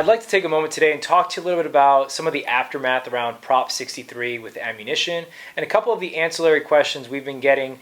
I'd like to take a moment today and talk to you a little bit about some of the aftermath around Prop 63 with ammunition and a couple of the ancillary questions we've been getting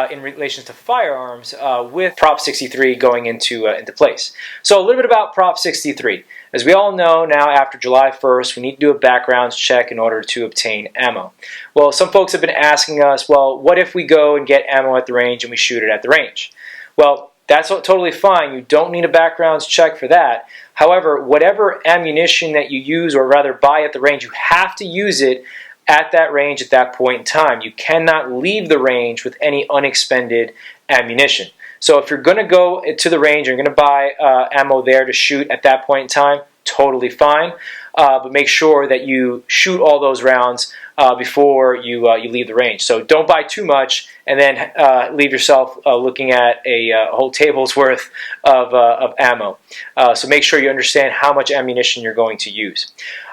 in relation to firearms with Prop 63 going into place. So a little bit about Prop 63. As we all know now, after July 1st, we need to do a background check in order to obtain ammo. Well, some folks have been asking us, well, what if we go and get ammo at the range and we shoot it at the range? Well, that's totally fine. You don't need a background check for that. However, whatever ammunition that you use, or rather buy at the range, you have to use it at that range at that point in time. You cannot leave the range with any unexpended ammunition. So if you're going to go to the range, you're going to buy ammo there to shoot at that point in time, totally fine. But make sure that you shoot all those rounds before you leave the range. So don't buy too much and then leave yourself looking at a whole table's worth of ammo. So make sure you understand how much ammunition you're going to use.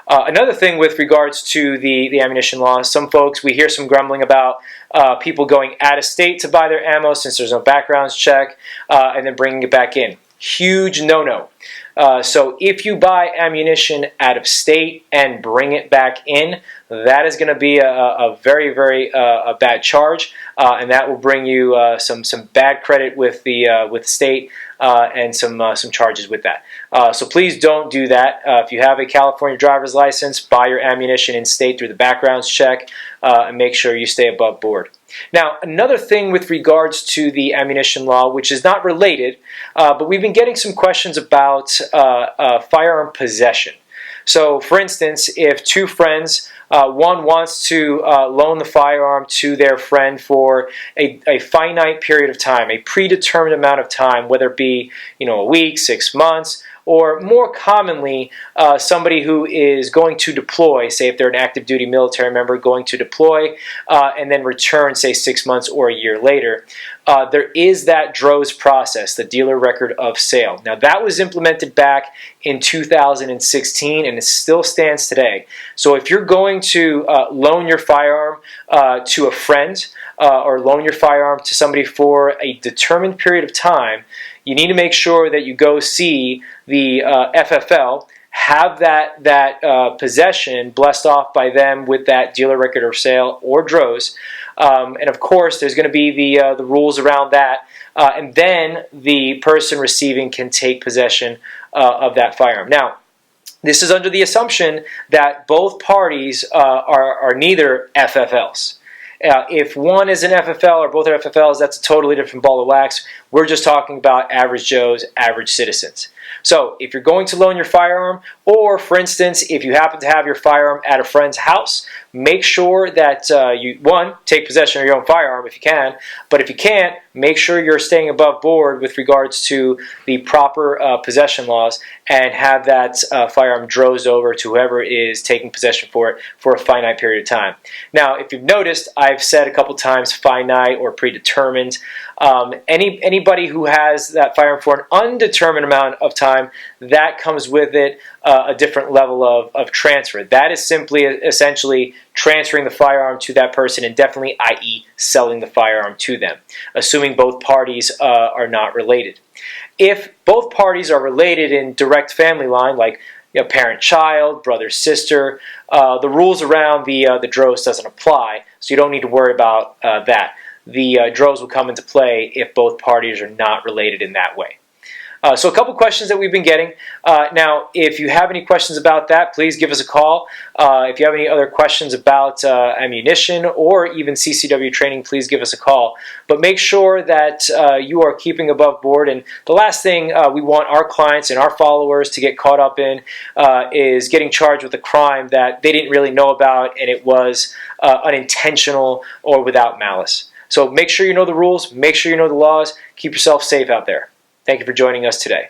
Another thing with regards to the ammunition laws, some folks, we hear some grumbling about people going out of state to buy their ammo since there's no backgrounds check and then bringing it back in. Huge no-no. So if you buy ammunition out of state and bring it back in, that is going to be a very, very bad charge, and that will bring you some bad credit with the state and some charges with that. So please don't do that. If you have a California driver's license, buy your ammunition in state through the backgrounds check and make sure you stay above board. Now, another thing with regards to the ammunition law, which is not related, but we've been getting some questions about firearm possession. So, for instance, if two friends, one wants to loan the firearm to their friend for a finite period of time, a predetermined amount of time, whether it be a week, 6 months, or more commonly, somebody who is going to deploy, say if they're an active duty military member going to deploy and then return, say 6 months or a year later, there is that DROS process, the dealer record of sale. Now that was implemented back in 2016 and it still stands today. So if you're going to loan your firearm to a friend or loan your firearm to somebody for a determined period of time, you need to make sure that you go see the FFL, have that possession blessed off by them with that dealer record of sale or DROS, and of course there's going to be the rules around that, and then the person receiving can take possession of that firearm. Now, this is under the assumption that both parties are neither FFLs. If one is an FFL or both are FFLs, that's a totally different ball of wax. We're just talking about average Joes, average citizens. So if you're going to loan your firearm, or for instance, if you happen to have your firearm at a friend's house, make sure that you, one, take possession of your own firearm if you can, but if you can't, make sure you're staying above board with regards to the proper possession laws and have that firearm DROS over to whoever is taking possession for it for a finite period of time. Now, if you've noticed, I've said a couple times finite or predetermined. Anybody who has that firearm for an undetermined amount of time, that comes with it a different level of transfer. That is simply essentially transferring the firearm to that person indefinitely, i.e. selling the firearm to them, assuming both parties are not related. If both parties are related in direct family line, like parent-child, brother-sister, the rules around the DROS doesn't apply, so you don't need to worry about that. The DROS will come into play if both parties are not related in that way. So a couple questions that we've been getting. Now, if you have any questions about that, please give us a call. If you have any other questions about ammunition or even CCW training, please give us a call. But make sure that you are keeping above board. And the last thing we want our clients and our followers to get caught up in is getting charged with a crime that they didn't really know about and it was unintentional or without malice. So make sure you know the rules, make sure you know the laws, keep yourself safe out there. Thank you for joining us today.